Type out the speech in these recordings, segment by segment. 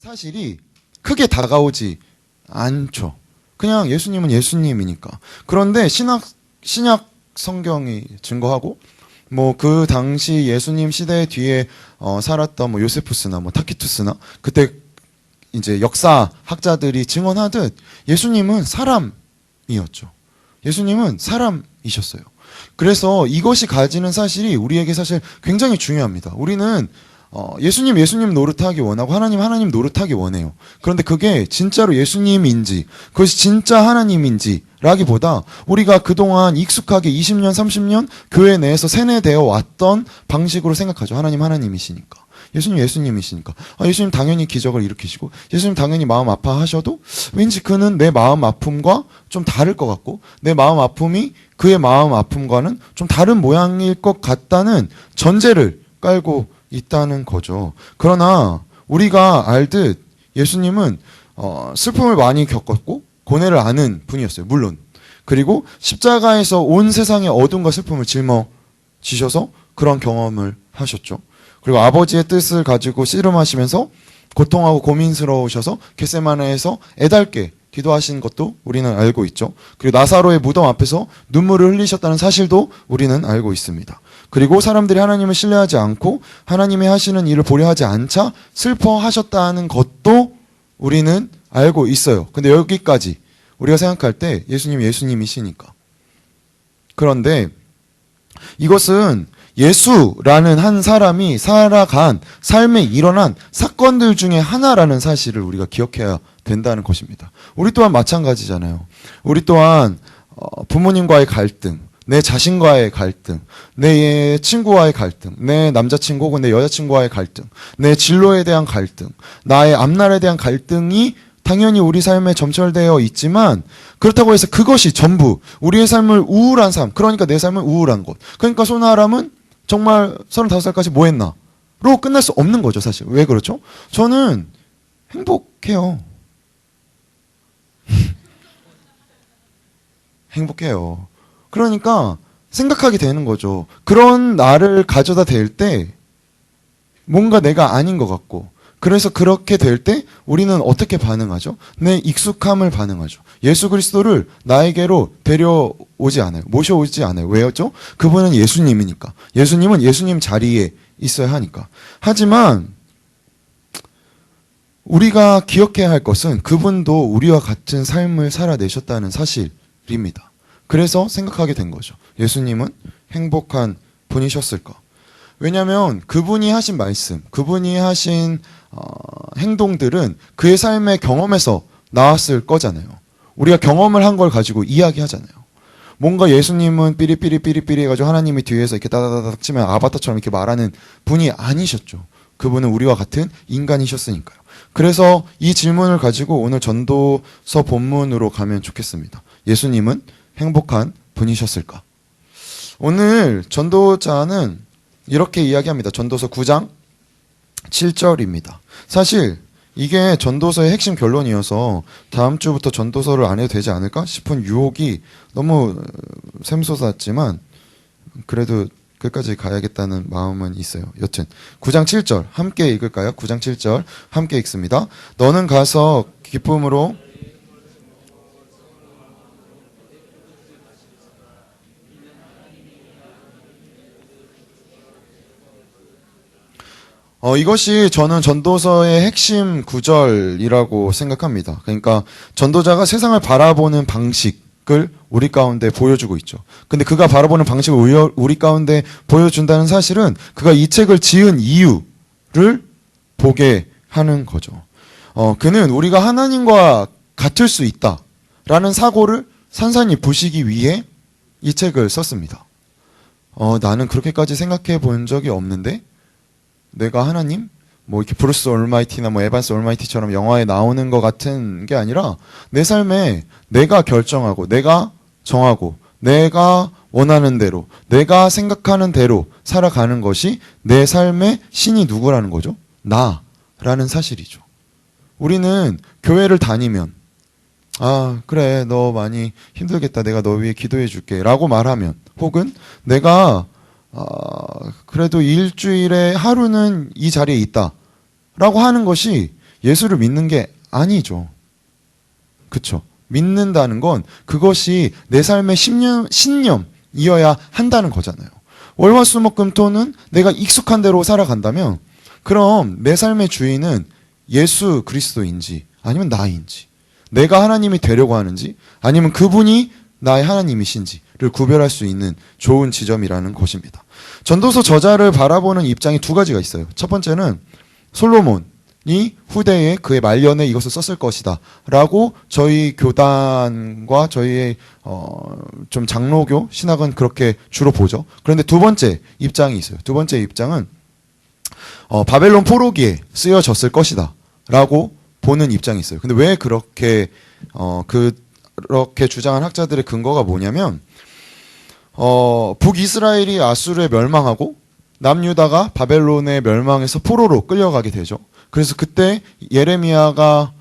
사실이 크게 다가오지 않죠. 그냥 예수님은 예수님이니까. 그런데 신약 성경이 증거하고 뭐 그 당시 예수님 시대 뒤에 살았던 뭐 요세푸스나 뭐 타키투스나 그때 이제 역사 학자들이 증언하듯 예수님은 사람이었죠. 예수님은 사람이셨어요. 그래서 이것이 가지는 사실이 우리에게 사실 굉장히 중요합니다. 우리는 예수님 노릇하기 원하고 하나님 노릇하기 원해요. 그런데 그게 진짜로 예수님인지 그것이 진짜 하나님인지 라기보다 우리가 그동안 익숙하게 20년 30년 교회 내에서 세뇌되어 왔던 방식으로 생각하죠. 하나님이시니까, 예수님이시니까, 예수님 당연히 기적을 일으키시고 예수님 당연히 마음 아파하셔도 왠지 그는 내 마음 아픔과 좀 다를 것 같고 내 마음 아픔이 그의 마음 아픔과는 좀 다른 모양일 것 같다는 전제를 깔고 있다는 거죠. 그러나 우리가 알듯 예수님은 슬픔을 많이 겪었고 고뇌를 아는 분이었어요. 물론. 그리고 십자가에서 온 세상의 어둠과 슬픔을 짊어지셔서 그런 경험을 하셨죠. 그리고 아버지의 뜻을 가지고 씨름하시면서 고통하고 고민스러우셔서 겟세마네에서 애달게 기도하신 것도 우리는 알고 있죠. 그리고 나사로의 무덤 앞에서 눈물을 흘리셨다는 사실도 우리는 알고 있습니다. 그리고 사람들이 하나님을 신뢰하지 않고 하나님이 하시는 일을 보려 하지 않자 슬퍼하셨다는 것도 우리는 알고 있어요. 근데 여기까지 우리가 생각할 때 예수님이시니까. 그런데 이것은 예수라는 한 사람이 살아간 삶에 일어난 사건들 중에 하나라는 사실을 우리가 기억해야 된다는 것입니다. 우리 또한 마찬가지잖아요. 우리 또한 부모님과의 갈등, 내 자신과의 갈등, 내 친구와의 갈등, 내 남자친구 혹은 내 여자친구와의 갈등, 내 진로에 대한 갈등, 나의 앞날에 대한 갈등이 당연히 우리 삶에 점철되어 있지만 그렇다고 해서 그것이 전부 우리의 삶을 우울한 삶, 그러니까 내 삶은 우울한 것, 그러니까 소나람은 정말 35살까지 뭐 했나? 로 끝날 수 없는 거죠, 사실. 왜 그렇죠? 저는 행복해요. 행복해요. 그러니까 생각하게 되는 거죠. 그런 나를 가져다 댈 때 뭔가 내가 아닌 것 같고, 그래서 그렇게 될 때 우리는 어떻게 반응하죠? 내 익숙함을 반응하죠. 예수 그리스도를 나에게로 데려오지 않아요. 모셔오지 않아요. 왜였죠? 그분은 예수님이니까. 예수님은 예수님 자리에 있어야 하니까. 하지만 우리가 기억해야 할 것은 그분도 우리와 같은 삶을 살아내셨다는 사실입니다. 그래서 생각하게 된 거죠. 예수님은 행복한 분이셨을까? 왜냐하면 그분이 하신 말씀, 그분이 하신 행동들은 그의 삶의 경험에서 나왔을 거잖아요. 우리가 경험을 한 걸 가지고 이야기하잖아요. 뭔가 예수님은 삐리삐리 해가지고 하나님이 뒤에서 이렇게 따다다닥 치면 아바타처럼 이렇게 말하는 분이 아니셨죠. 그분은 우리와 같은 인간이셨으니까요. 그래서 이 질문을 가지고 오늘 전도서 본문으로 가면 좋겠습니다. 예수님은 행복한 분이셨을까? 오늘 전도자는 이렇게 이야기합니다. 전도서 9장 7절입니다. 사실 이게 전도서의 핵심 결론이어서 다음 주부터 전도서를 안 해도 되지 않을까 싶은 유혹이 너무 샘솟았지만 그래도 끝까지 가야겠다는 마음은 있어요. 여튼 9장 7절 함께 읽을까요? 9장 7절 함께 읽습니다. 너는 가서 기쁨으로 이것이 저는 전도서의 핵심 구절이라고 생각합니다. 그러니까 전도자가 세상을 바라보는 방식을 우리 가운데 보여주고 있죠. 근데 그가 바라보는 방식을 우리 가운데 보여준다는 사실은 그가 이 책을 지은 이유를 보게 하는 거죠. 그는 우리가 하나님과 같을 수 있다라는 사고를 산산히 부시기 위해 이 책을 썼습니다. 나는 그렇게까지 생각해 본 적이 없는데 내가 하나님? 뭐 이렇게 브루스 올마이티나 뭐 에반스 올마이티처럼 영화에 나오는 것 같은 게 아니라 내 삶에 내가 결정하고 내가 정하고 내가 원하는 대로 내가 생각하는 대로 살아가는 것이 내 삶의 신이 누구라는 거죠? 나라는 사실이죠. 우리는 교회를 다니면 그래 너 많이 힘들겠다 내가 너 위해 기도해 줄게 라고 말하면 혹은 내가 그래도 일주일에 하루는 이 자리에 있다 라고 하는 것이 예수를 믿는 게 아니죠. 그쵸? 믿는다는 건 그것이 내 삶의 신념이어야 한다는 거잖아요. 월화수목금토는 내가 익숙한 대로 살아간다면 그럼 내 삶의 주인은 예수 그리스도인지 아니면 나인지, 내가 하나님이 되려고 하는지 아니면 그분이 나의 하나님이신지를 구별할 수 있는 좋은 지점이라는 것입니다. 전도서 저자를 바라보는 입장이 두 가지가 있어요. 첫 번째는 솔로몬이 후대에 그의 말년에 이것을 썼을 것이다 라고 저희 교단과 저희의 좀 장로교 신학은 그렇게 주로 보죠. 그런데 두 번째 입장이 있어요. 두 번째 입장은 바벨론 포로기에 쓰여졌을 것이다 라고 보는 입장이 있어요. 근데 왜 그렇게 주장한 학자들의 근거가 뭐냐면 북이스라엘이 아수르에 멸망하고 남유다가 바벨론에 멸망해서 포로로 끌려가게 되죠. 그래서 그때 예레미야가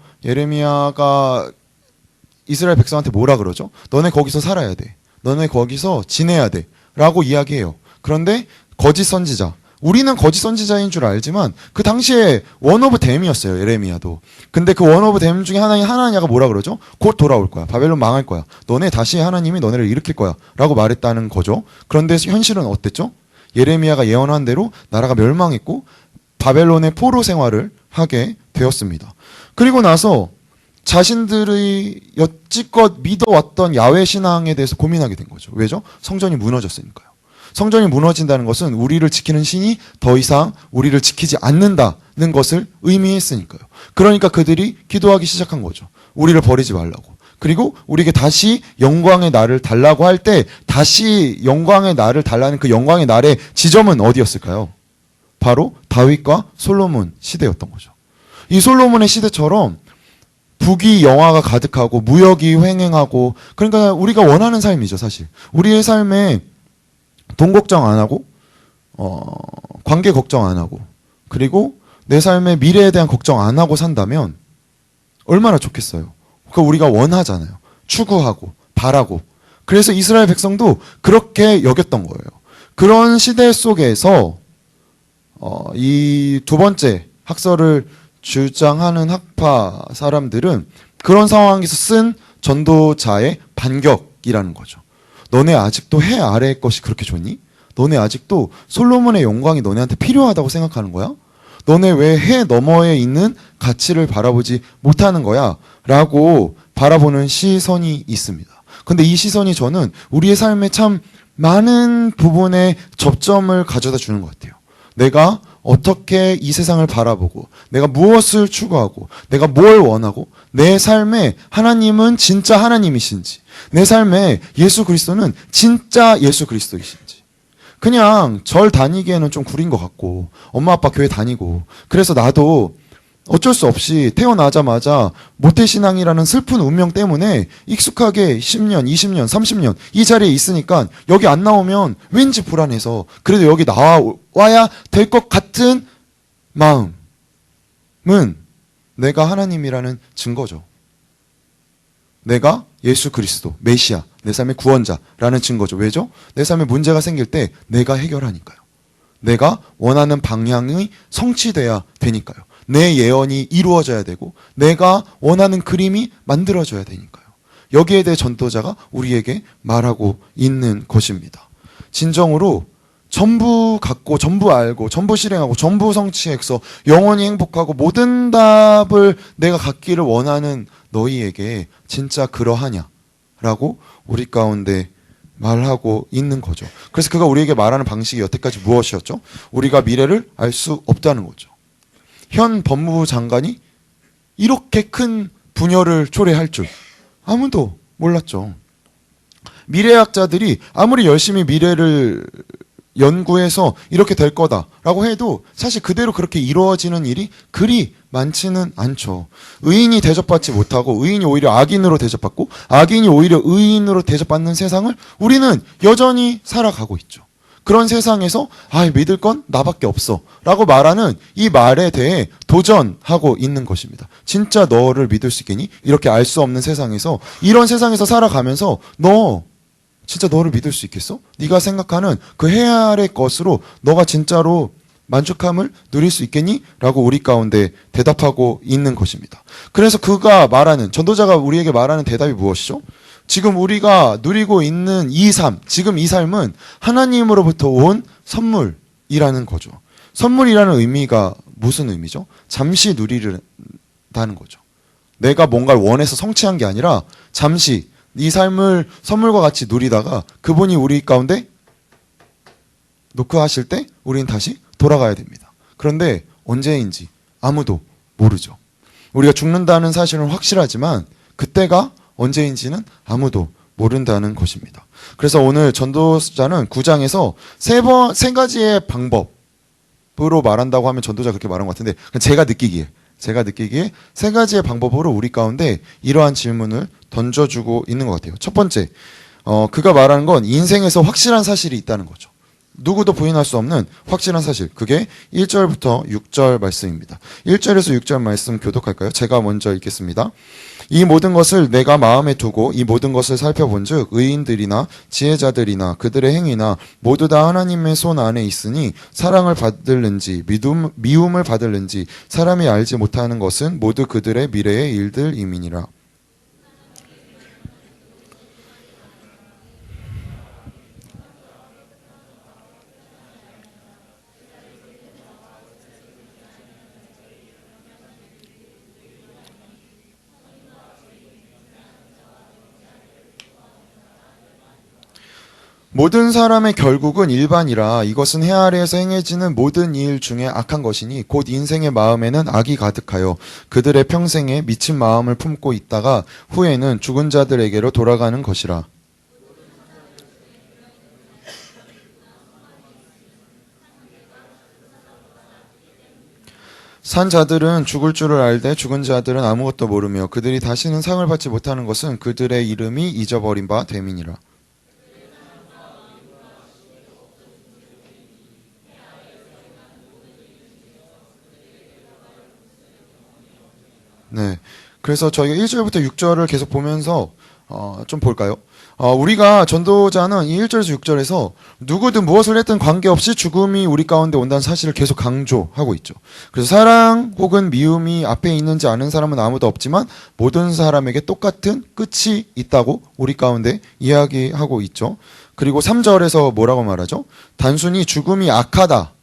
이스라엘 백성한테 뭐라 그러죠? 너네 거기서 살아야 돼. 너네 거기서 지내야 돼. 라고 이야기해요. 그런데 거짓 선지자, 우리는 거짓 선지자인 줄 알지만 그 당시에 원 오브 댐이었어요. 예레미야도. 근데 그 원 오브 댐 중에 하나인 하나냐가 뭐라 그러죠? 곧 돌아올 거야. 바벨론 망할 거야. 너네 다시 하나님이 너네를 일으킬 거야. 라고 말했다는 거죠. 그런데 현실은 어땠죠? 예레미야가 예언한 대로 나라가 멸망했고 바벨론의 포로 생활을 하게 되었습니다. 그리고 나서 자신들의 여지껏 믿어왔던 야훼 신앙에 대해서 고민하게 된 거죠. 왜죠? 성전이 무너졌으니까요. 성전이 무너진다는 것은 우리를 지키는 신이 더 이상 우리를 지키지 않는다는 것을 의미했으니까요. 그러니까 그들이 기도하기 시작한 거죠. 우리를 버리지 말라고. 그리고 우리에게 다시 영광의 날을 달라고 할 때 다시 영광의 날을 달라는 그 영광의 날의 지점은 어디였을까요? 바로 다윗과 솔로몬 시대였던 거죠. 이 솔로몬의 시대처럼 부귀 영화가 가득하고 무역이 횡행하고, 그러니까 우리가 원하는 삶이죠. 사실 우리의 삶에 돈 걱정 안 하고 관계 걱정 안 하고 그리고 내 삶의 미래에 대한 걱정 안 하고 산다면 얼마나 좋겠어요. 그러니까 우리가 원하잖아요. 추구하고 바라고. 그래서 이스라엘 백성도 그렇게 여겼던 거예요. 그런 시대 속에서 이 두 번째 학설을 주장하는 학파 사람들은 그런 상황에서 쓴 전도자의 반격이라는 거죠. 너네 아직도 해 아래의 것이 그렇게 좋니? 너네 아직도 솔로몬의 영광이 너네한테 필요하다고 생각하는 거야? 너네 왜 해 너머에 있는 가치를 바라보지 못하는 거야? 라고 바라보는 시선이 있습니다. 근데 이 시선이 저는 우리의 삶에 참 많은 부분에 접점을 가져다 주는 것 같아요. 내가 어떻게 이 세상을 바라보고 내가 무엇을 추구하고 내가 뭘 원하고 내 삶에 하나님은 진짜 하나님이신지 내 삶에 예수 그리스도는 진짜 예수 그리스도이신지. 그냥 절 다니기에는 좀 구린 것 같고 엄마 아빠 교회 다니고 그래서 나도 어쩔 수 없이 태어나자마자 모태신앙이라는 슬픈 운명 때문에 익숙하게 10년, 20년, 30년 이 자리에 있으니까 여기 안 나오면 왠지 불안해서 그래도 여기 나와야 될 것 같은 마음은 내가 하나님이라는 증거죠. 내가 예수 그리스도, 메시아, 내 삶의 구원자라는 증거죠. 왜죠? 내 삶에 문제가 생길 때 내가 해결하니까요. 내가 원하는 방향이 성취돼야 되니까요. 내 예언이 이루어져야 되고 내가 원하는 그림이 만들어져야 되니까요. 여기에 대해 전도자가 우리에게 말하고 있는 것입니다. 진정으로 전부 갖고 전부 알고 전부 실행하고 전부 성취해서 영원히 행복하고 모든 답을 내가 갖기를 원하는 너희에게 진짜 그러하냐라고 우리 가운데 말하고 있는 거죠. 그래서 그가 우리에게 말하는 방식이 여태까지 무엇이었죠? 우리가 미래를 알 수 없다는 거죠. 현 법무부 장관이 이렇게 큰 분열을 초래할 줄 아무도 몰랐죠. 미래학자들이 아무리 열심히 미래를 연구해서 이렇게 될 거다라고 해도 사실 그대로 그렇게 이루어지는 일이 그리 많지는 않죠. 의인이 대접받지 못하고 의인이 오히려 악인으로 대접받고 악인이 오히려 의인으로 대접받는 세상을 우리는 여전히 살아가고 있죠. 그런 세상에서 믿을 건 나밖에 없어 라고 말하는 이 말에 대해 도전하고 있는 것입니다. 진짜 너를 믿을 수 있겠니? 이렇게 알 수 없는 세상에서 이런 세상에서 살아가면서 너 진짜 너를 믿을 수 있겠어? 네가 생각하는 그 해 아래 것으로 너가 진짜로 만족함을 누릴 수 있겠니? 라고 우리 가운데 대답하고 있는 것입니다. 그래서 그가 말하는, 전도자가 우리에게 말하는 대답이 무엇이죠? 지금 우리가 누리고 있는 이 삶, 지금 이 삶은 하나님으로부터 온 선물이라는 거죠. 선물이라는 의미가 무슨 의미죠? 잠시 누리다는 거죠. 내가 뭔가를 원해서 성취한 게 아니라 잠시 이 삶을 선물과 같이 누리다가 그분이 우리 가운데 노크하실 때 우리는 다시 돌아가야 됩니다. 그런데 언제인지 아무도 모르죠. 우리가 죽는다는 사실은 확실하지만 그때가 언제인지는 아무도 모른다는 것입니다. 그래서 오늘 전도자는 9장에서 세 가지의 방법으로 말한다고 하면 전도자 그렇게 말한 것 같은데 제가 느끼기에 세 가지의 방법으로 우리 가운데 이러한 질문을 던져주고 있는 것 같아요. 첫 번째, 그가 말하는 건 인생에서 확실한 사실이 있다는 거죠. 누구도 부인할 수 없는 확실한 사실. 그게 1절부터 6절 말씀입니다. 1절에서 6절 말씀 교독할까요? 제가 먼저 읽겠습니다. 이 모든 것을 내가 마음에 두고 이 모든 것을 살펴본즉 의인들이나 지혜자들이나 그들의 행위나 모두 다 하나님의 손 안에 있으니 사랑을 받을는지 미움을 받을는지 사람이 알지 못하는 것은 모두 그들의 미래의 일들임이니라. 모든 사람의 결국은 일반이라 이것은 해 아래에서 행해지는 모든 일 중에 악한 것이니 곧 인생의 마음에는 악이 가득하여 그들의 평생에 미친 마음을 품고 있다가 후에는 죽은 자들에게로 돌아가는 것이라. 산 자들은 죽을 줄을 알되 죽은 자들은 아무것도 모르며 그들이 다시는 상을 받지 못하는 것은 그들의 이름이 잊어버린 바 됨이니라. 네. 그래서 저희가 1절부터 6절을 계속 보면서 좀 볼까요? 우리가 전도자는 이 1절에서 6절에서 누구든 무엇을 했든 관계없이 죽음이 우리 가운데 온다는 사실을 계속 강조하고 있죠. 그래서 사랑 혹은 미움이 앞에 있는지 아는 사람은 아무도 없지만 모든 사람에게 똑같은 끝이 있다고 우리 가운데 이야기하고 있죠. 그리고 3절에서 뭐라고 말하죠? 단순히 죽음이 악하다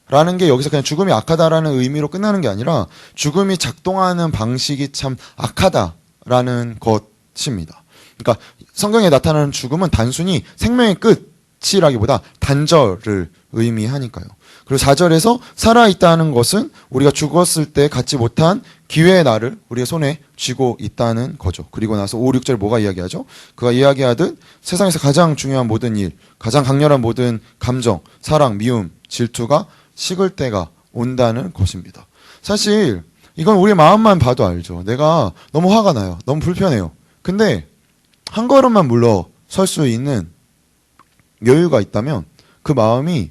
라는 게 여기서 그냥 죽음이 악하다라는 의미로 끝나는 게 아니라 죽음이 작동하는 방식이 참 악하다라는 것입니다. 그러니까 성경에 나타나는 죽음은 단순히 생명의 끝이라기보다 단절을 의미하니까요. 그리고 4절에서 살아있다는 것은 우리가 죽었을 때 갖지 못한 기회의 날을 우리의 손에 쥐고 있다는 거죠. 그리고 나서 5, 6절 뭐가 이야기하죠? 그가 이야기하듯 세상에서 가장 중요한 모든 일, 가장 강렬한 모든 감정, 사랑, 미움, 질투가 식을 때가 온다는 것입니다. 사실 이건 우리 마음만 봐도 알죠. 내가 너무 화가 나요. 너무 불편해요. 근데 한 걸음만 물러설 수 있는 여유가 있다면 그 마음이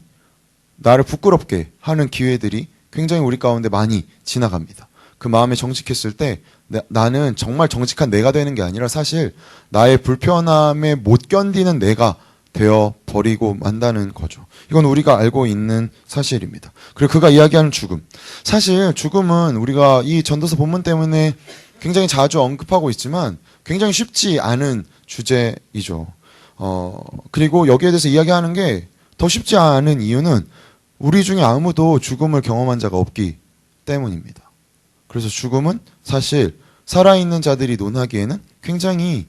나를 부끄럽게 하는 기회들이 굉장히 우리 가운데 많이 지나갑니다. 그 마음에 정직했을 때 나는 정말 정직한 내가 되는 게 아니라 사실 나의 불편함에 못 견디는 내가 되어버리고 만다는 거죠. 이건 우리가 알고 있는 사실입니다. 그리고 그가 이야기하는 죽음. 사실 죽음은 우리가 이 전도서 본문 때문에 굉장히 자주 언급하고 있지만 굉장히 쉽지 않은 주제이죠. 그리고 여기에 대해서 이야기하는 게 더 쉽지 않은 이유는 우리 중에 아무도 죽음을 경험한 자가 없기 때문입니다. 그래서 죽음은 사실 살아있는 자들이 논하기에는 굉장히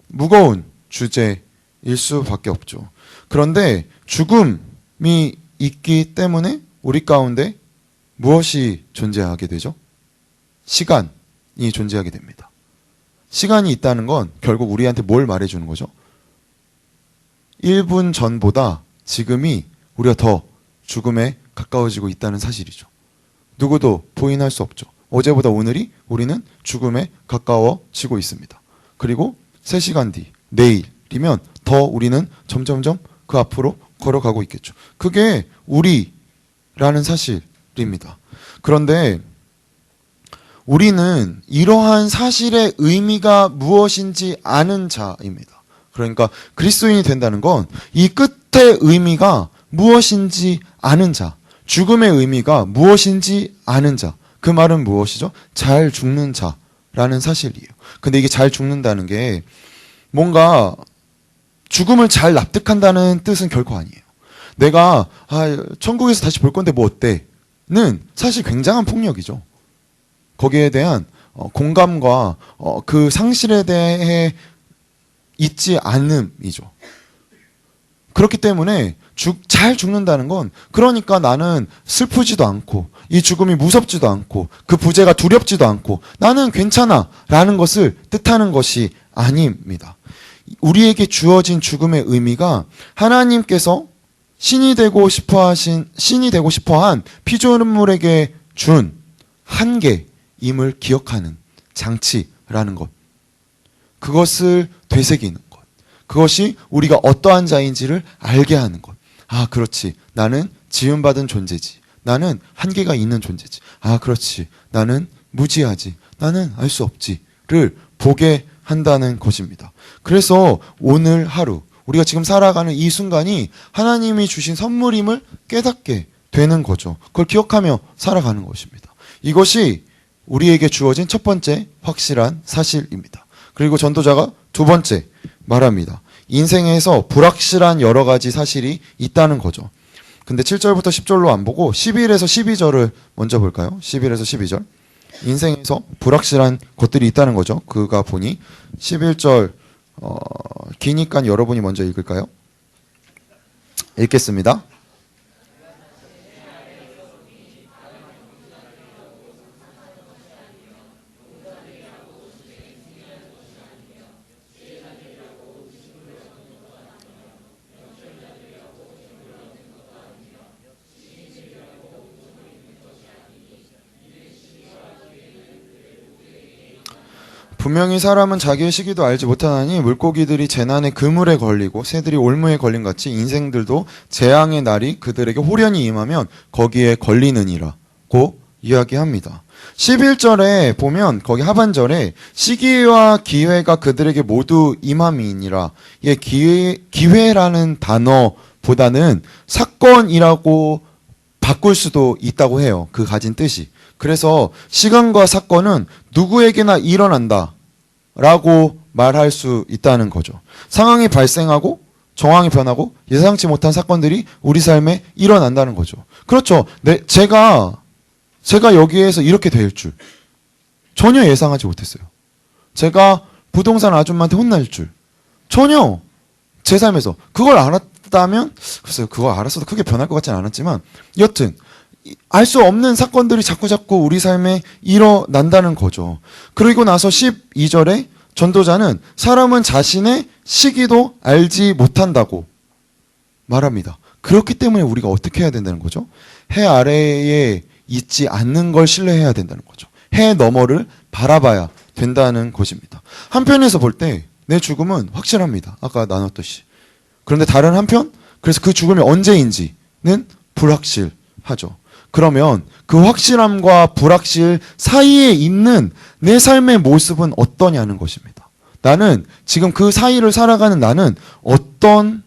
무거운 주제일 수밖에 없죠. 그런데 죽음이 있기 때문에 우리 가운데 무엇이 존재하게 되죠? 시간이 존재하게 됩니다. 시간이 있다는 건 결국 우리한테 뭘 말해주는 거죠? 1분 전보다 지금이 우리가 더 죽음에 가까워지고 있다는 사실이죠. 누구도 부인할 수 없죠. 어제보다 오늘이 우리는 죽음에 가까워지고 있습니다. 그리고 3시간 뒤, 내일이면 더 우리는 점점점 그 앞으로 걸어가고 있겠죠. 그게 우리라는 사실입니다. 그런데 우리는 이러한 사실의 의미가 무엇인지 아는 자입니다. 그러니까 그리스도인이 된다는 건 이 끝의 의미가 무엇인지 아는 자. 죽음의 의미가 무엇인지 아는 자. 그 말은 무엇이죠? 잘 죽는 자라는 사실이에요. 근데 이게 잘 죽는다는 게 뭔가 죽음을 잘 납득한다는 뜻은 결코 아니에요. 내가 천국에서 다시 볼 건데 뭐 어때? 는 사실 굉장한 폭력이죠. 거기에 대한 공감과 그 상실에 대해 잊지 않음이죠. 그렇기 때문에 잘 죽는다는 건 그러니까 나는 슬프지도 않고 이 죽음이 무섭지도 않고 그 부재가 두렵지도 않고 나는 괜찮아 라는 것을 뜻하는 것이 아닙니다. 우리에게 주어진 죽음의 의미가 하나님께서 신이 되고 싶어한 피조물에게 준 한계임을 기억하는 장치라는 것. 그것을 되새기는 것. 그것이 우리가 어떠한 자인지를 알게 하는 것. 아, 그렇지. 나는 지음받은 존재지. 나는 한계가 있는 존재지. 아, 그렇지. 나는 무지하지. 나는 알 수 없지를 보게 한다는 것입니다. 그래서 오늘 하루 우리가 지금 살아가는 이 순간이 하나님이 주신 선물임을 깨닫게 되는 거죠. 그걸 기억하며 살아가는 것입니다. 이것이 우리에게 주어진 첫 번째 확실한 사실입니다. 그리고 전도자가 두 번째 말합니다. 인생에서 불확실한 여러 가지 사실이 있다는 거죠. 근데 7절부터 10절로 안 보고 11에서 12절을 먼저 볼까요? 11에서 12절. 인생에서 불확실한 것들이 있다는 거죠. 그가 보니 11절 기니까 여러분이 먼저 읽을까요? 읽겠습니다. 분명히 사람은 자기의 시기도 알지 못하나니 물고기들이 재난의 그물에 걸리고 새들이 올무에 걸린 같이 인생들도 재앙의 날이 그들에게 홀연히 임하면 거기에 걸리느니라고 이야기합니다. 11절에 보면 거기 하반절에 시기와 기회가 그들에게 모두 임함이니라. 예, 기회라는 단어보다는 사건이라고 바꿀 수도 있다고 해요. 그 가진 뜻이. 그래서 시간과 사건은 누구에게나 일어난다 라고 말할 수 있다는 거죠. 상황이 발생하고 정황이 변하고 예상치 못한 사건들이 우리 삶에 일어난다는 거죠. 그렇죠. 제가 여기에서 이렇게 될 줄 전혀 예상하지 못했어요. 제가 부동산 아줌마한테 혼날 줄 전혀 제 삶에서 그걸 알았다면 글쎄요, 그걸 알았어도 크게 변할 것 같지는 않았지만 여튼 알 수 없는 사건들이 자꾸자꾸 우리 삶에 일어난다는 거죠. 그리고 나서 12절에 전도자는 사람은 자신의 시기도 알지 못한다고 말합니다. 그렇기 때문에 우리가 어떻게 해야 된다는 거죠? 해 아래에 있지 않는 걸 신뢰해야 된다는 거죠. 해 너머를 바라봐야 된다는 것입니다. 한편에서 볼 때 내 죽음은 확실합니다. 아까 나눴듯이. 그런데 다른 한편, 그래서 그 죽음이 언제인지는 불확실하죠. 그러면 그 확실함과 불확실 사이에 있는 내 삶의 모습은 어떠냐는 것입니다. 나는 지금 그 사이를 살아가는 나는 어떤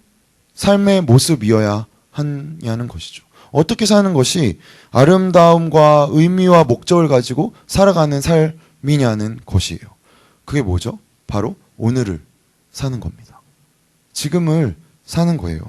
삶의 모습이어야 하냐는 것이죠. 어떻게 사는 것이 아름다움과 의미와 목적을 가지고 살아가는 삶이냐는 것이에요. 그게 뭐죠? 바로 오늘을 사는 겁니다. 지금을 사는 거예요.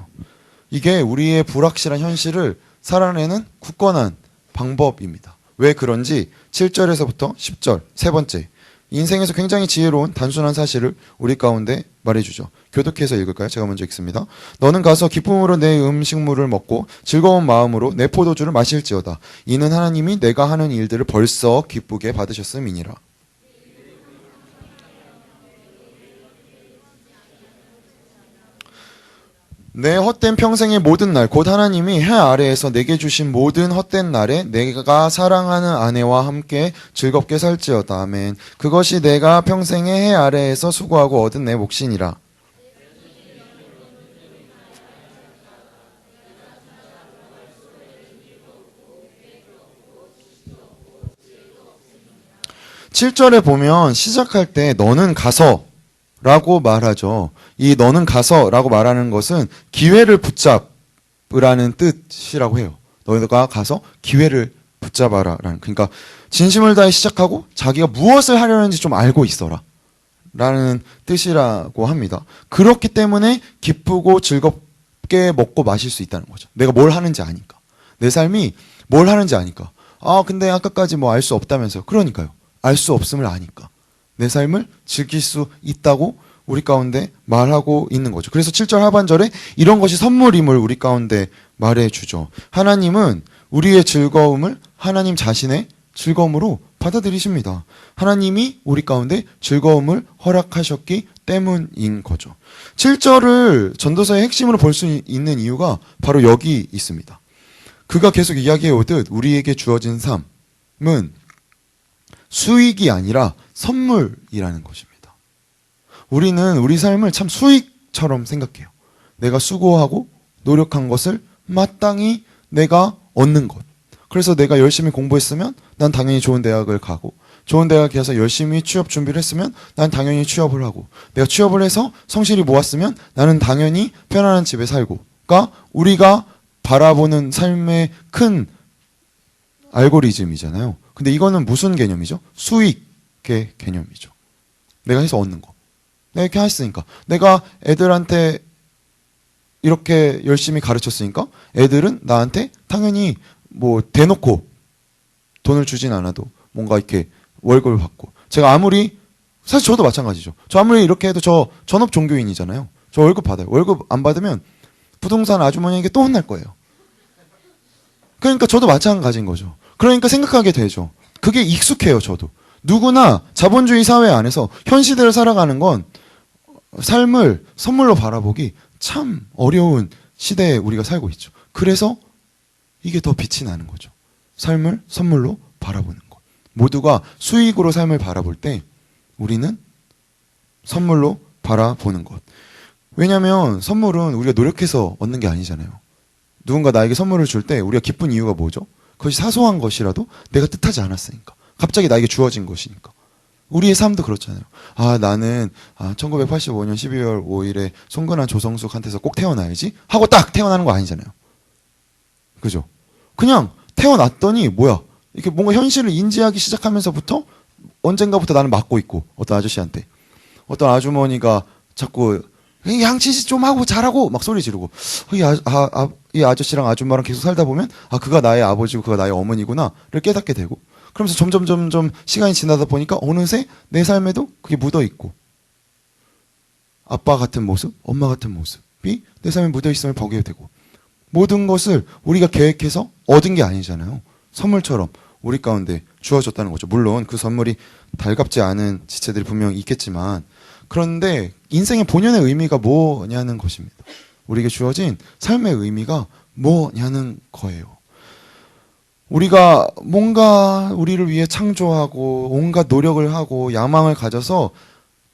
이게 우리의 불확실한 현실을 살아내는 굳건한 방법입니다. 왜 그런지 7절에서부터 10절 세 번째 인생에서 굉장히 지혜로운 단순한 사실을 우리 가운데 말해주죠. 교독해서 읽을까요? 제가 먼저 읽습니다. 너는 가서 기쁨으로 내 음식물을 먹고 즐거운 마음으로 내 포도주를 마실지어다. 이는 하나님이 내가 하는 일들을 벌써 기쁘게 받으셨음이니라. 내 헛된 평생의 모든 날, 곧 하나님이 해 아래에서 내게 주신 모든 헛된 날에 내가 사랑하는 아내와 함께 즐겁게 살지어다. 아멘. 그것이 내가 평생의 해 아래에서 수고하고 얻은 내 몫이니라. (7절에) 보면 시작할 때 너는 가서 라고 말하죠. 이 너는 가서 라고 말하는 것은 기회를 붙잡으라는 뜻이라고 해요. 너희가 가서 기회를 붙잡아라. 그러니까 진심을 다해 시작하고 자기가 무엇을 하려는지 좀 알고 있어라. 라는 뜻이라고 합니다. 그렇기 때문에 기쁘고 즐겁게 먹고 마실 수 있다는 거죠. 내가 뭘 하는지 아니까. 내 삶이 뭘 하는지 아니까. 근데 아까까지 뭐 알 수 없다면서요. 그러니까요. 알 수 없음을 아니까. 내 삶을 즐길 수 있다고 우리 가운데 말하고 있는 거죠. 그래서 7절 하반절에 이런 것이 선물임을 우리 가운데 말해주죠. 하나님은 우리의 즐거움을 하나님 자신의 즐거움으로 받아들이십니다. 하나님이 우리 가운데 즐거움을 허락하셨기 때문인 거죠. 7절을 전도서의 핵심으로 볼 수 있는 이유가 바로 여기 있습니다. 그가 계속 이야기해 오듯 우리에게 주어진 삶은 수익이 아니라 선물이라는 것입니다. 우리는 우리 삶을 참 수익처럼 생각해요. 내가 수고하고 노력한 것을 마땅히 내가 얻는 것. 그래서 내가 열심히 공부했으면 난 당연히 좋은 대학을 가고, 좋은 대학에 가서 열심히 취업 준비를 했으면 난 당연히 취업을 하고, 내가 취업을 해서 성실히 모았으면 나는 당연히 편안한 집에 살고. 그러니까 우리가 바라보는 삶의 큰 알고리즘이잖아요. 근데 이거는 무슨 개념이죠? 수익의 개념이죠. 내가 해서 얻는 거. 내가 이렇게 했으니까. 내가 애들한테 이렇게 열심히 가르쳤으니까 애들은 나한테 당연히 뭐 대놓고 돈을 주진 않아도 뭔가 이렇게 월급을 받고. 제가 아무리, 사실 저도 마찬가지죠. 저 아무리 이렇게 해도 저 전업 종교인이잖아요. 저 월급 받아요. 월급 안 받으면 부동산 아주머니에게 또 혼날 거예요. 그러니까 저도 마찬가지인 거죠. 그러니까 생각하게 되죠. 그게 익숙해요, 저도. 누구나 자본주의 사회 안에서 현 시대를 살아가는 건 삶을 선물로 바라보기 참 어려운 시대에 우리가 살고 있죠. 그래서 이게 더 빛이 나는 거죠. 삶을 선물로 바라보는 것. 모두가 수익으로 삶을 바라볼 때 우리는 선물로 바라보는 것. 왜냐하면 선물은 우리가 노력해서 얻는 게 아니잖아요. 누군가 나에게 선물을 줄 때 우리가 기쁜 이유가 뭐죠? 그것이 사소한 것이라도 내가 뜻하지 않았으니까. 갑자기 나에게 주어진 것이니까. 우리의 삶도 그렇잖아요. 나는 1985년 12월 5일에 송근한 조성숙한테서 꼭 태어나야지 하고 딱 태어나는 거 아니잖아요. 그죠? 그냥 태어났더니 뭐야? 이렇게 뭔가 현실을 인지하기 시작하면서부터 언젠가부터 나는 맞고 있고, 어떤 아저씨한테. 어떤 아주머니가 자꾸 양치질 좀 하고 잘하고 막 소리 지르고, 이 아저씨랑 아줌마랑 계속 살다 보면 그가 나의 아버지고 그가 나의 어머니구나를 깨닫게 되고, 그러면서 점점 시간이 지나다 보니까 어느새 내 삶에도 그게 묻어 있고, 아빠 같은 모습, 엄마 같은 모습이 내 삶에 묻어 있음을 보게 되고, 모든 것을 우리가 계획해서 얻은 게 아니잖아요. 선물처럼 우리 가운데 주어졌다는 거죠. 물론 그 선물이 달갑지 않은 지체들이 분명 있겠지만, 그런데 인생의 본연의 의미가 뭐냐는 것입니다. 우리에게 주어진 삶의 의미가 뭐냐는 거예요. 우리가 뭔가 우리를 위해 창조하고 온갖 노력을 하고 야망을 가져서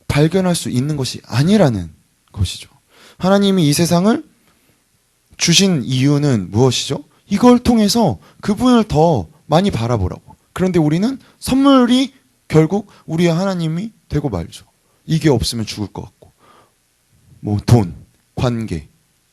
발견할 수 있는 것이 아니라는 것이죠. 하나님이 이 세상을 주신 이유는 무엇이죠? 이걸 통해서 그분을 더 많이 바라보라고. 그런데 우리는 선물이 결국 우리의 하나님이 되고 말죠. 이게 없으면 죽을 것 같고, 뭐 돈, 관계,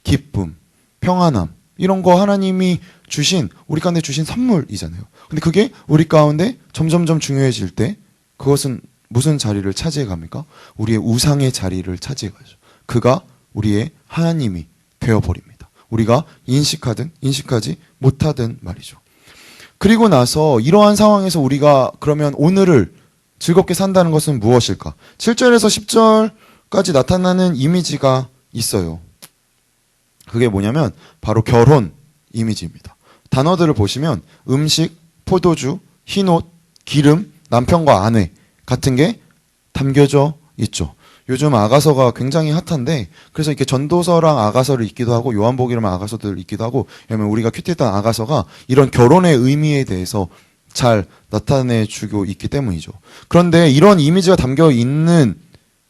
기쁨, 평안함, 이런 거 하나님이 주신, 우리 가운데 주신 선물이잖아요. 근데 그게 우리 가운데 점점점 중요해질 때 그것은 무슨 자리를 차지해 갑니까? 우리의 우상의 자리를 차지해 가죠. 그가 우리의 하나님이 되어버립니다. 우리가 인식하든 인식하지 못하든 말이죠. 그리고 나서 이러한 상황에서 우리가 그러면 오늘을 즐겁게 산다는 것은 무엇일까? 7절에서 10절까지 나타나는 이미지가 있어요. 그게 뭐냐면 바로 결혼 이미지입니다. 단어들을 보시면 음식, 포도주, 흰옷, 기름, 남편과 아내 같은 게 담겨져 있죠. 요즘 아가서가 굉장히 핫한데, 그래서 이렇게 전도서랑 아가서를 읽기도 하고 요한복음이랑 아가서들을 읽기도 하고, 왜냐면 우리가 큐티했던 아가서가 이런 결혼의 의미에 대해서 잘 나타내주고 있기 때문이죠. 그런데 이런 이미지가 담겨 있는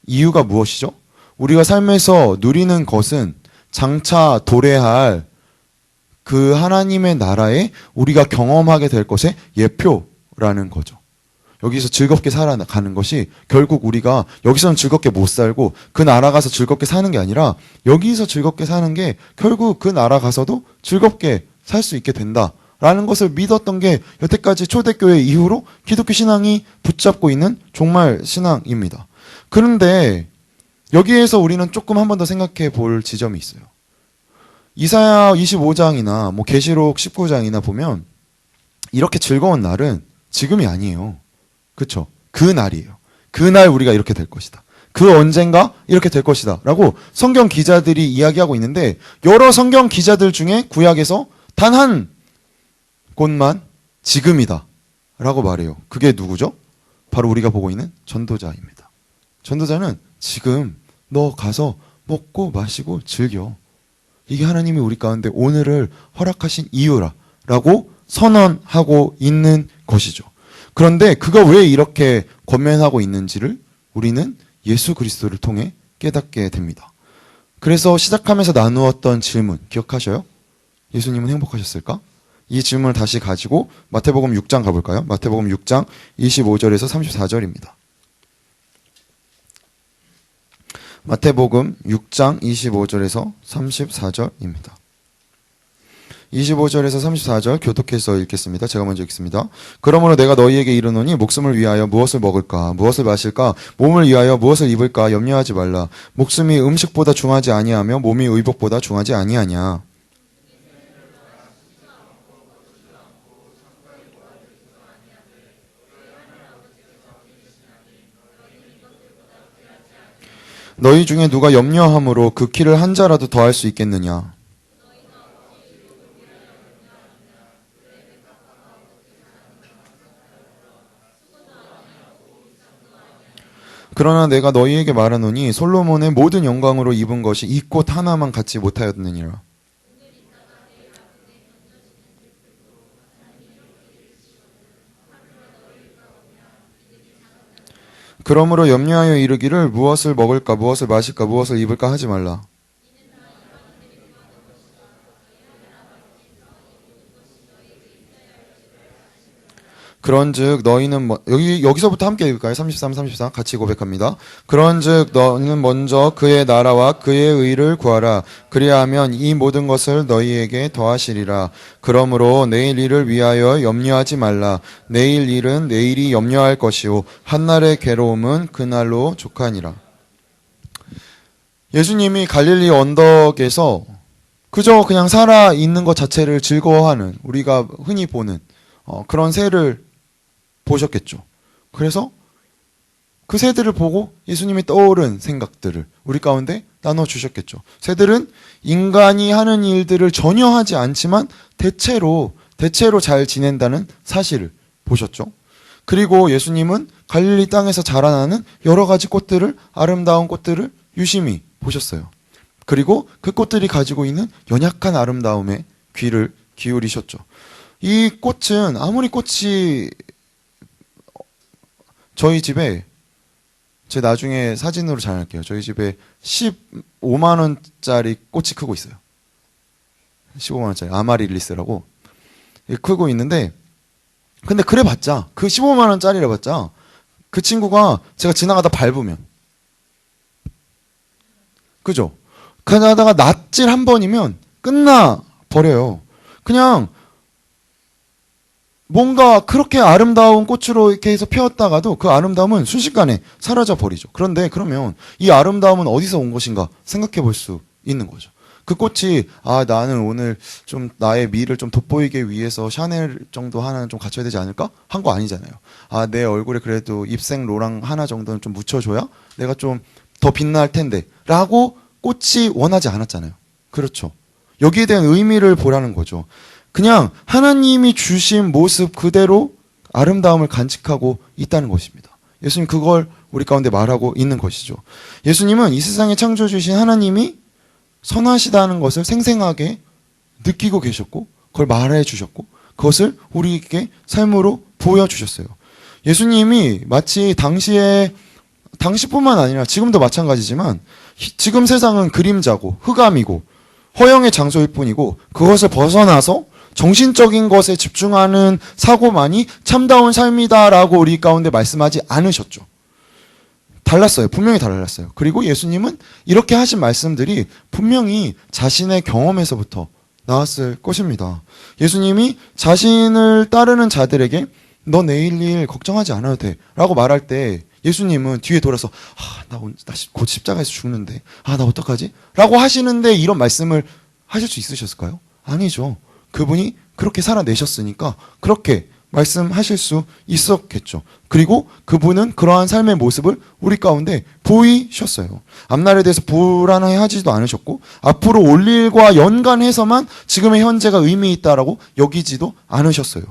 이유가 무엇이죠? 우리가 삶에서 누리는 것은 장차 도래할 그 하나님의 나라에 우리가 경험하게 될 것의 예표라는 거죠. 여기서 즐겁게 살아가는 것이 결국 우리가 여기서는 즐겁게 못 살고 그 나라 가서 즐겁게 사는 게 아니라 여기서 즐겁게 사는 게 결국 그 나라 가서도 즐겁게 살 수 있게 된다 라는 것을 믿었던 게 여태까지 초대교회 이후로 기독교 신앙이 붙잡고 있는 종말 신앙입니다. 그런데 여기에서 우리는 조금 한 번 더 생각해 볼 지점이 있어요. 이사야 25장이나 뭐 계시록 19장이나 보면 이렇게 즐거운 날은 지금이 아니에요. 그렇죠? 그 날이에요. 그날 우리가 이렇게 될 것이다. 그 언젠가 이렇게 될 것이다. 라고 성경 기자들이 이야기하고 있는데 여러 성경 기자들 중에 구약에서 단 한 곳만 지금이다. 라고 말해요. 그게 누구죠? 바로 우리가 보고 있는 전도자입니다. 전도자는 지금 너 가서 먹고 마시고 즐겨. 이게 하나님이 우리 가운데 오늘을 허락하신 이유라. 라고 선언하고 있는 것이죠. 그런데 그가 왜 이렇게 권면하고 있는지를 우리는 예수 그리스도를 통해 깨닫게 됩니다. 그래서 시작하면서 나누었던 질문 기억하셔요? 예수님은 행복하셨을까? 이 질문을 다시 가지고 마태복음 6장 가볼까요? 마태복음 6장 25절에서 34절입니다. 마태복음 6장 25절에서 34절입니다. 25절에서 34절 교독해서 읽겠습니다. 제가 먼저 읽습니다. 그러므로 내가 너희에게 이르노니 목숨을 위하여 무엇을 먹을까 무엇을 마실까 몸을 위하여 무엇을 입을까 염려하지 말라. 목숨이 음식보다 중하지 아니하며 몸이 의복보다 중하지 아니하냐. 너희 중에 누가 염려함으로 그 키를 한 자라도 더할 수 있겠느냐. 그러나 내가 너희에게 말하노니 솔로몬의 모든 영광으로 입은 것이 이 꽃 하나만 갖지 못하였느니라. 그러므로 염려하여 이르기를 무엇을 먹을까 무엇을 마실까 무엇을 입을까 하지 말라. 그런즉 너희는 여기서부터 함께 읽을까요? 33, 34 같이 고백합니다. 그런즉 너희는 먼저 그의 나라와 그의 의를 구하라. 그리하면 이 모든 것을 너희에게 더하시리라. 그러므로 내일 일을 위하여 염려하지 말라. 내일 일은 내일이 염려할 것이요 한날의 괴로움은 그날로 족하니라. 예수님이 갈릴리 언덕에서 그저 그냥 살아 있는 것 자체를 즐거워하는 우리가 흔히 보는 그런 새를 보셨겠죠. 그래서 그 새들을 보고 예수님이 떠오른 생각들을 우리 가운데 나눠주셨겠죠. 새들은 인간이 하는 일들을 전혀 하지 않지만 대체로 잘 지낸다는 사실을 보셨죠. 그리고 예수님은 갈릴리 땅에서 자라나는 여러 가지 꽃들을 아름다운 꽃들을 유심히 보셨어요. 그리고 그 꽃들이 가지고 있는 연약한 아름다움에 귀를 기울이셨죠. 이 꽃은 아무리 꽃이 저희 집에 제 나중에 사진으로 자랑할게요. 저희 집에 15만 원짜리 꽃이 크고 있어요. 15만 원짜리 아마릴리스라고 크고 있는데 근데 그래봤자 그 15만 원짜리라 봤자 그 친구가 제가 지나가다 밟으면 그죠? 그러다가 낯질 한 번이면 끝나 버려요. 그냥 뭔가 그렇게 아름다운 꽃으로 이렇게 해서 피었다가도 그 아름다움은 순식간에 사라져 버리죠. 그런데 그러면 이 아름다움은 어디서 온 것인가 생각해 볼 수 있는 거죠. 그 꽃이 나는 오늘 좀 나의 미를 좀 돋보이기 위해서 샤넬 정도 하나는 좀 갖춰야 되지 않을까? 한 거 아니잖아요. 내 얼굴에 그래도 입생 로랑 하나 정도는 좀 묻혀줘야 내가 좀 더 빛날 텐데 라고 꽃이 원하지 않았잖아요. 그렇죠. 여기에 대한 의미를 보라는 거죠. 그냥 하나님이 주신 모습 그대로 아름다움을 간직하고 있다는 것입니다. 예수님 그걸 우리 가운데 말하고 있는 것이죠. 예수님은 이 세상에 창조주신 하나님이 선하시다는 것을 생생하게 느끼고 계셨고 그걸 말해 주셨고 그것을 우리에게 삶으로 보여주셨어요. 예수님이 마치 당시뿐만 아니라 지금도 마찬가지지만 지금 세상은 그림자고 흑암이고 허영의 장소일 뿐이고 그것을 벗어나서 정신적인 것에 집중하는 사고만이 참다운 삶이다라고 우리 가운데 말씀하지 않으셨죠. 달랐어요. 분명히 달랐어요. 그리고 예수님은 이렇게 하신 말씀들이 분명히 자신의 경험에서부터 나왔을 것입니다. 예수님이 자신을 따르는 자들에게 너 내일 일 걱정하지 않아도 돼 라고 말할 때 예수님은 뒤에 돌아서 나 곧 십자가에서 죽는데 나 어떡하지? 라고 하시는데 이런 말씀을 하실 수 있으셨을까요? 아니죠. 그분이 그렇게 살아내셨으니까 그렇게 말씀하실 수 있었겠죠. 그리고 그분은 그러한 삶의 모습을 우리 가운데 보이셨어요. 앞날에 대해서 불안해하지도 않으셨고 앞으로 올 일과 연관해서만 지금의 현재가 의미 있다라고 여기지도 않으셨어요.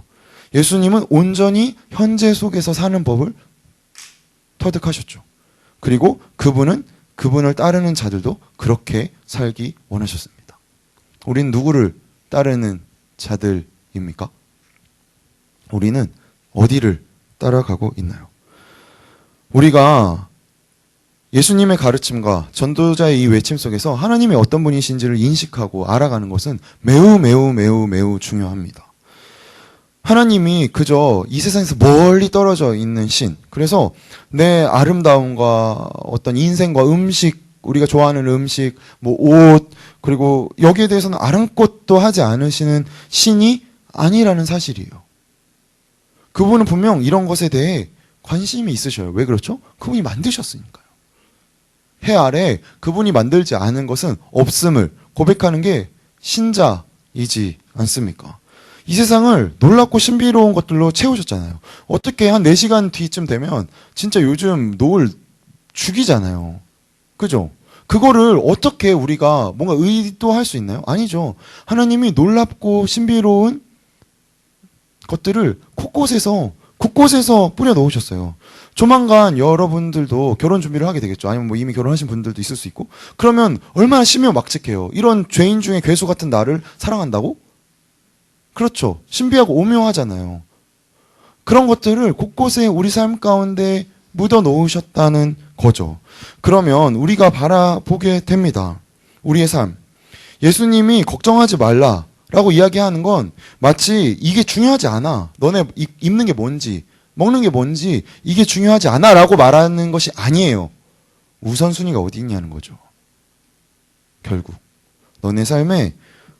예수님은 온전히 현재 속에서 사는 법을 터득하셨죠. 그리고 그분은 그분을 따르는 자들도 그렇게 살기 원하셨습니다. 우린 누구를 따르는 자들입니까? 우리는 어디를 따라가고 있나요? 우리가 예수님의 가르침과 전도자의 이 외침 속에서 하나님이 어떤 분이신지를 인식하고 알아가는 것은 매우 매우 매우 매우 중요합니다. 하나님이 그저 이 세상에서 멀리 떨어져 있는 신, 그래서 내 아름다움과 어떤 인생과 음식, 우리가 좋아하는 음식, 뭐 옷, 그리고 여기에 대해서는 아랑곳도 하지 않으시는 신이 아니라는 사실이에요. 그분은 분명 이런 것에 대해 관심이 있으셔요. 왜 그렇죠? 그분이 만드셨으니까요. 해 아래 그분이 만들지 않은 것은 없음을 고백하는 게 신자이지 않습니까? 이 세상을 놀랍고 신비로운 것들로 채우셨잖아요. 어떻게 한 4시간 뒤쯤 되면 진짜 요즘 노을 죽이잖아요. 그죠? 그거를 어떻게 우리가 뭔가 의도할 수 있나요? 아니죠. 하나님이 놀랍고 신비로운 것들을 곳곳에서 뿌려 넣으셨어요. 조만간 여러분들도 결혼 준비를 하게 되겠죠. 아니면 뭐 이미 결혼하신 분들도 있을 수 있고. 그러면 얼마나 심요막직해요. 이런 죄인 중에 괴수 같은 나를 사랑한다고? 그렇죠. 신비하고 오묘하잖아요. 그런 것들을 곳곳에 우리 삶 가운데 묻어 놓으셨다는 거죠. 그러면 우리가 바라보게 됩니다. 우리의 삶. 예수님이 걱정하지 말라라고 이야기하는 건 마치 이게 중요하지 않아. 너네 입는 게 뭔지, 먹는 게 뭔지 이게 중요하지 않아 라고 말하는 것이 아니에요. 우선순위가 어디 있냐는 거죠. 결국. 너네 삶에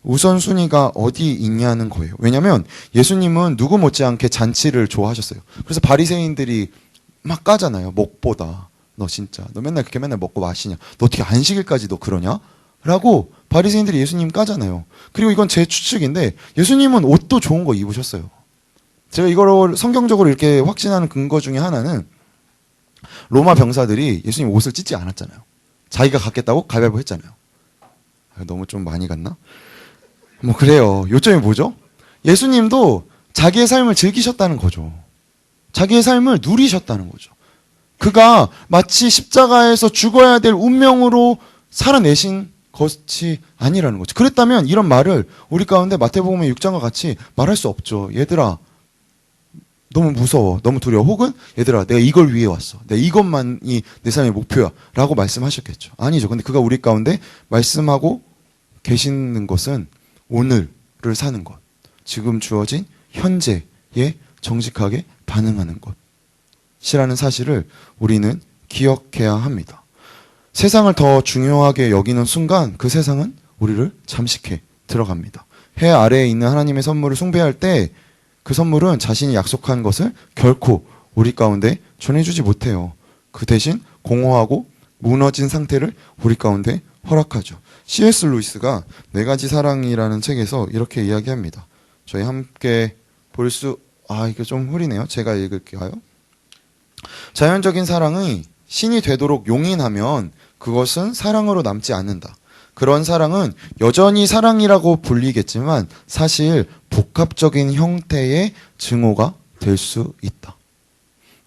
우선순위가 어디 있냐는 거예요. 왜냐하면 예수님은 누구 못지않게 잔치를 좋아하셨어요. 그래서 바리새인들이 막 까잖아요. 먹보다. 너 진짜 너 맨날 그렇게 맨날 먹고 마시냐. 너 어떻게 안식일까지 너 그러냐? 라고 바리새인들이 예수님 까잖아요. 그리고 이건 제 추측인데 예수님은 옷도 좋은 거 입으셨어요. 제가 이걸 성경적으로 이렇게 확신하는 근거 중에 하나는 로마 병사들이 예수님 옷을 찢지 않았잖아요. 자기가 갖겠다고 가위바위보 했잖아요. 너무 좀 많이 갔나? 뭐 그래요. 요점이 뭐죠? 예수님도 자기의 삶을 즐기셨다는 거죠. 자기의 삶을 누리셨다는 거죠. 그가 마치 십자가에서 죽어야 될 운명으로 살아내신 것이 아니라는 거죠. 그랬다면 이런 말을 우리 가운데 마태복음의 6장과 같이 말할 수 없죠. 얘들아, 너무 무서워, 너무 두려워. 혹은 얘들아, 내가 이걸 위해 왔어. 내가 이것만이 내 삶의 목표야. 라고 말씀하셨겠죠. 아니죠. 근데 그가 우리 가운데 말씀하고 계시는 것은 오늘을 사는 것, 지금 주어진 현재에 정직하게 반응하는 것이라는 사실을 우리는 기억해야 합니다. 세상을 더 중요하게 여기는 순간 그 세상은 우리를 잠식해 들어갑니다. 해 아래에 있는 하나님의 선물을 숭배할 때 그 선물은 자신이 약속한 것을 결코 우리 가운데 전해주지 못해요. 그 대신 공허하고 무너진 상태를 우리 가운데 허락하죠. C.S. 루이스가 4가지 사랑이라는 책에서 이렇게 이야기합니다. 저희 함께 이거 좀 흐리네요. 제가 읽을게요. 자연적인 사랑이 신이 되도록 용인하면 그것은 사랑으로 남지 않는다. 그런 사랑은 여전히 사랑이라고 불리겠지만 사실 복합적인 형태의 증오가 될 수 있다.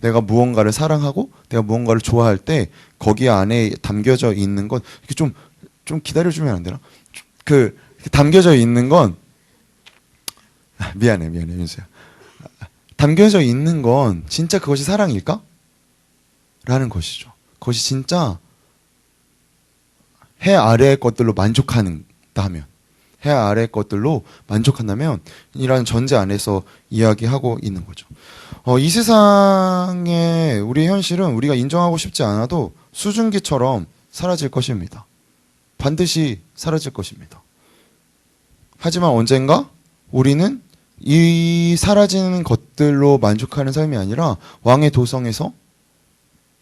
내가 무언가를 사랑하고 내가 무언가를 좋아할 때 거기 안에 담겨져 있는 건 이렇게 좀 기다려주면 안 되나? 담겨져 있는 건 미안해 윤수야. 담겨져 있는 건 진짜 그것이 사랑일까? 라는 것이죠. 그것이 진짜 해 아래의 것들로 만족한다면, 해 아래의 것들로 만족한다면 이라는 전제 안에서 이야기하고 있는 거죠. 이 세상의 우리의 현실은 우리가 인정하고 싶지 않아도 수증기처럼 사라질 것입니다. 반드시 사라질 것입니다. 하지만 언젠가 우리는 이 사라지는 것들로 만족하는 삶이 아니라 왕의 도성에서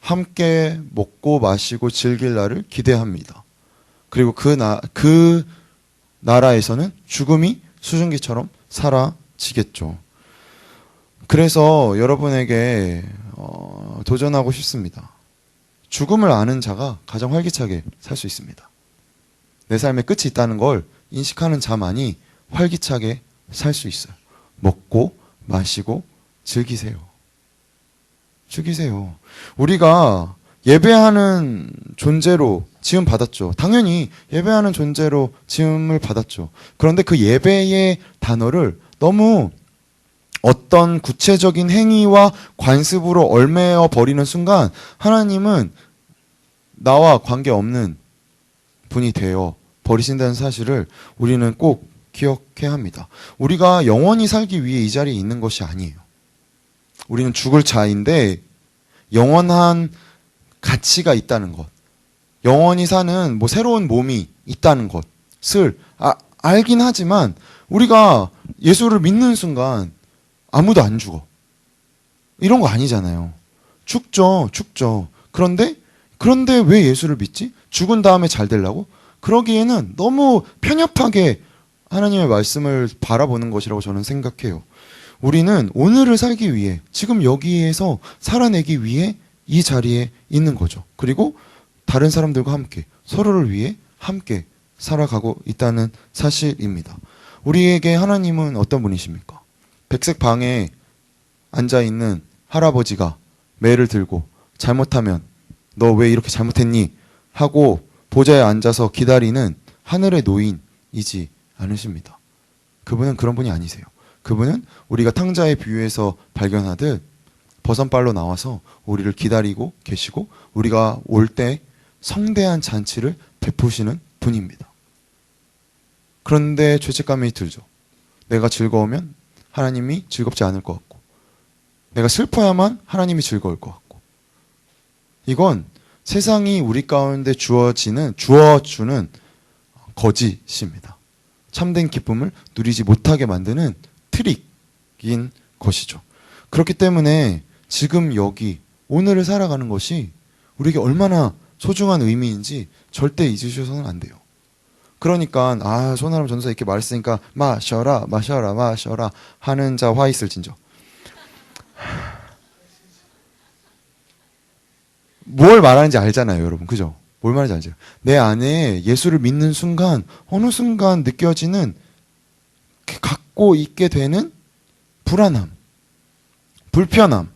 함께 먹고 마시고 즐길 날을 기대합니다. 그리고 그 나라에서는 죽음이 수증기처럼 사라지겠죠. 그래서 여러분에게 도전하고 싶습니다. 죽음을 아는 자가 가장 활기차게 살 수 있습니다. 내 삶에 끝이 있다는 걸 인식하는 자만이 활기차게 살 수 있어요. 먹고 마시고 즐기세요. 즐기세요. 우리가 예배하는 존재로 지음 받았죠. 당연히 예배하는 존재로 지음을 받았죠. 그런데 그 예배의 단어를 너무 어떤 구체적인 행위와 관습으로 얽매어 버리는 순간 하나님은 나와 관계없는 분이 되어 버리신다는 사실을 우리는 꼭 기억해야 합니다. 우리가 영원히 살기 위해 이 자리에 있는 것이 아니에요. 우리는 죽을 자인데 영원한 가치가 있다는 것, 영원히 사는 새로운 몸이 있다는 것을 알긴 하지만 우리가 예수를 믿는 순간 아무도 안 죽어. 이런 거 아니잖아요. 죽죠. 그런데 왜 예수를 믿지? 죽은 다음에 잘 되려고? 그러기에는 너무 편협하게 하나님의 말씀을 바라보는 것이라고 저는 생각해요. 우리는 오늘을 살기 위해, 지금 여기에서 살아내기 위해 이 자리에 있는 거죠. 그리고 다른 사람들과 함께, 서로를 위해 함께 살아가고 있다는 사실입니다. 우리에게 하나님은 어떤 분이십니까? 백색 방에 앉아있는 할아버지가 매를 들고 잘못하면 너 왜 이렇게 잘못했니? 하고 보좌에 앉아서 기다리는 하늘의 노인이지 않으십니다. 그분은 그런 분이 아니세요. 그분은 우리가 탕자의 비유에서 발견하듯 버선발로 나와서 우리를 기다리고 계시고 우리가 올 때 성대한 잔치를 베푸시는 분입니다. 그런데 죄책감이 들죠. 내가 즐거우면 하나님이 즐겁지 않을 것 같고 내가 슬퍼야만 하나님이 즐거울 것 같고 이건 세상이 우리 가운데 주어주는 거짓입니다. 참된 기쁨을 누리지 못하게 만드는 트릭인 것이죠. 그렇기 때문에 지금 여기 오늘을 살아가는 것이 우리에게 얼마나 소중한 의미인지 절대 잊으셔서는 안 돼요. 그러니까 소나람 전도사 이렇게 말했으니까 마셔라 하는 자 화 있을진저. 뭘 말하는지 알잖아요, 여러분. 그죠? 뭘 말하는지 알죠? 내 안에 예수를 믿는 순간 어느 순간 느껴지는 갖고 있게 되는 불안함, 불편함.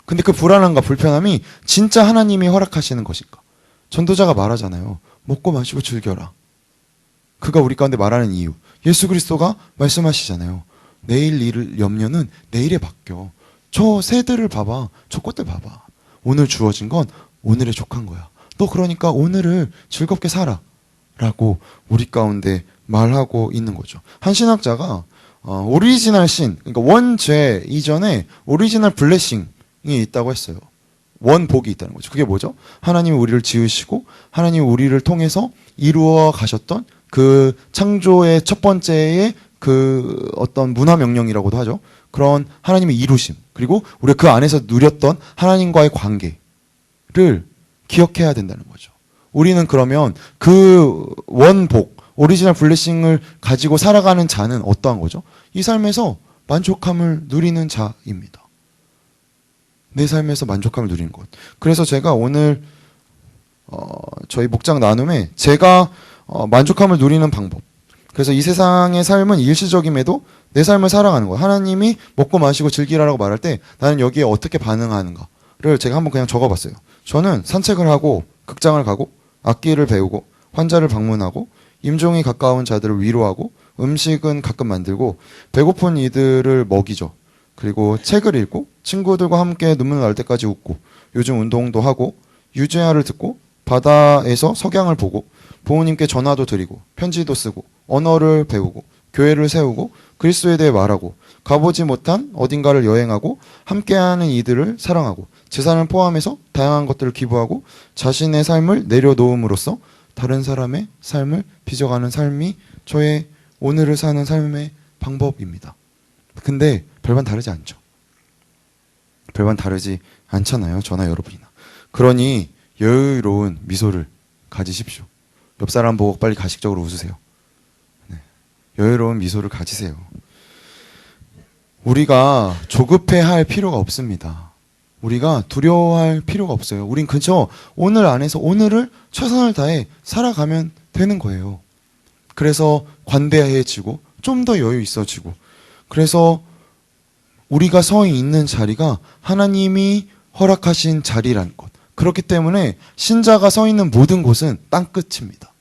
근데 그 불안함과 불편함이 진짜 하나님이 허락하시는 것인가? 전도자가 말하잖아요. 먹고 마시고 즐겨라. 그가 우리 가운데 말하는 이유. 예수 그리스도가 말씀하시잖아요. 내일 일을 염려는 내일에 맡겨. 저 새들을 봐봐. 저 꽃들 봐봐. 오늘 주어진 건 오늘에 족한 거야. 너 그러니까 오늘을 즐겁게 살아. 라고 우리 가운데 말하고 있는 거죠. 한 신학자가 오리지널 신, 그러니까 원죄 이전에 오리지널 블레싱이 있다고 했어요. 원복이 있다는 거죠. 그게 뭐죠? 하나님이 우리를 지으시고 하나님이 우리를 통해서 이루어 가셨던 그 창조의 첫 번째의 그 어떤 문화 명령이라고도 하죠. 그런 하나님의 이루심, 그리고 우리가 그 안에서 누렸던 하나님과의 관계를 기억해야 된다는 거죠. 우리는 그러면 그 원복, 오리지널 블레싱을 가지고 살아가는 자는 어떠한 거죠? 이 삶에서 만족함을 누리는 자입니다. 내 삶에서 만족함을 누리는 것. 그래서 제가 오늘 저희 목장 나눔에 제가 만족함을 누리는 방법. 그래서 이 세상의 삶은 일시적임에도 내 삶을 살아가는 거. 하나님이 먹고 마시고 즐기라라고 말할 때 나는 여기에 어떻게 반응하는가를 제가 한번 그냥 적어봤어요. 저는 산책을 하고 극장을 가고 악기를 배우고 환자를 방문하고 임종이 가까운 자들을 위로하고 음식은 가끔 만들고 배고픈 이들을 먹이죠. 그리고 책을 읽고 친구들과 함께 눈물 날 때까지 웃고 요즘 운동도 하고 유재하를 듣고 바다에서 석양을 보고 부모님께 전화도 드리고 편지도 쓰고 언어를 배우고 교회를 세우고 그리스도에 대해 말하고 가보지 못한 어딘가를 여행하고 함께하는 이들을 사랑하고 재산을 포함해서 다양한 것들을 기부하고 자신의 삶을 내려놓음으로써 다른 사람의 삶을 빚어가는 삶이 저의 오늘을 사는 삶의 방법입니다. 근데 별반 다르지 않죠. 별반 다르지 않잖아요. 저나 여러분이나. 그러니 여유로운 미소를 가지십시오. 옆 사람 보고 빨리 가식적으로 웃으세요. 네. 여유로운 미소를 가지세요. 우리가 조급해할 필요가 없습니다. 우리가 두려워할 필요가 없어요. 우린 그저 오늘 안에서 오늘을 최선을 다해 살아가면 되는 거예요. 그래서 관대해지고 좀 더 여유 있어지고, 그래서 우리가 서 있는 자리가 하나님이 허락하신 자리라는 것. 그렇기 때문에 신자가 서 있는 모든 곳은 땅끝입니다.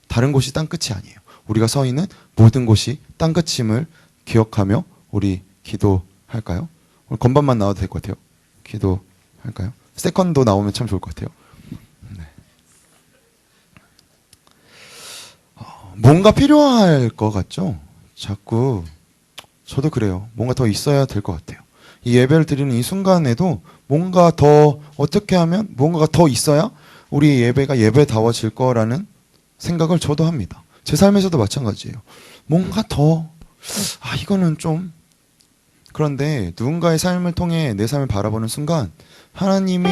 다른 곳이 땅끝이 아니에요. 우리가 서 있는 모든 곳이 땅끝임을 기억하며 우리 기도할까요? 오늘 건반만 나와도 될 것 같아요. 기도할까요? 세컨도 나오면 참 좋을 것 같아요. 네. 뭔가 필요할 것 같죠? 자꾸 저도 그래요. 뭔가 더 있어야 될 것 같아요. 이 예배를 드리는 이 순간에도 뭔가 더 어떻게 하면 뭔가가 더 있어야 우리 예배가 예배다워질 거라는 생각을 저도 합니다. 제 삶에서도 마찬가지예요. 뭔가 더 이거는 좀, 그런데 누군가의 삶을 통해 내 삶을 바라보는 순간 하나님이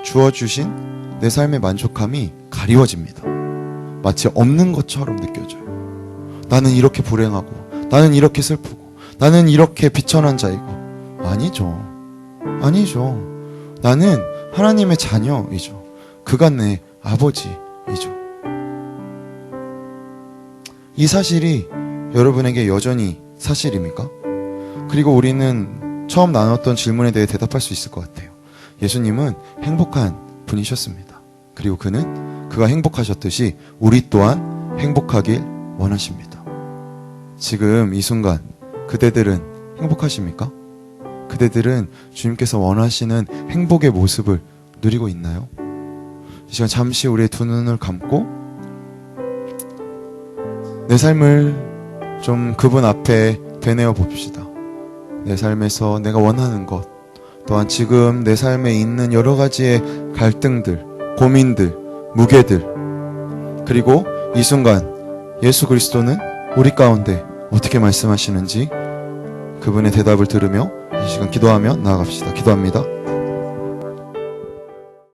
주어주신 내 삶의 만족함이 가리워집니다. 마치 없는 것처럼 느껴져요. 나는 이렇게 불행하고, 나는 이렇게 슬프고, 나는 이렇게 비천한 자이고. 아니죠. 나는 하나님의 자녀이죠. 그가 내 아버지이죠. 이 사실이 여러분에게 여전히 사실입니까? 그리고 우리는 처음 나눴던 질문에 대해 대답할 수 있을 것 같아요. 예수님은 행복한 분이셨습니다. 그리고 그가 행복하셨듯이 우리 또한 행복하길 원하십니다. 지금 이 순간 그대들은 행복하십니까? 그대들은 주님께서 원하시는 행복의 모습을 누리고 있나요? 이 시간 잠시 우리의 두 눈을 감고 내 삶을 좀 그분 앞에 되뇌어 봅시다. 내 삶에서 내가 원하는 것, 또한 지금 내 삶에 있는 여러 가지의 갈등들, 고민들, 무게들, 그리고 이 순간 예수 그리스도는 우리 가운데 어떻게 말씀하시는지 그분의 대답을 들으며 이 시간 기도하며 나아갑시다. 기도합니다.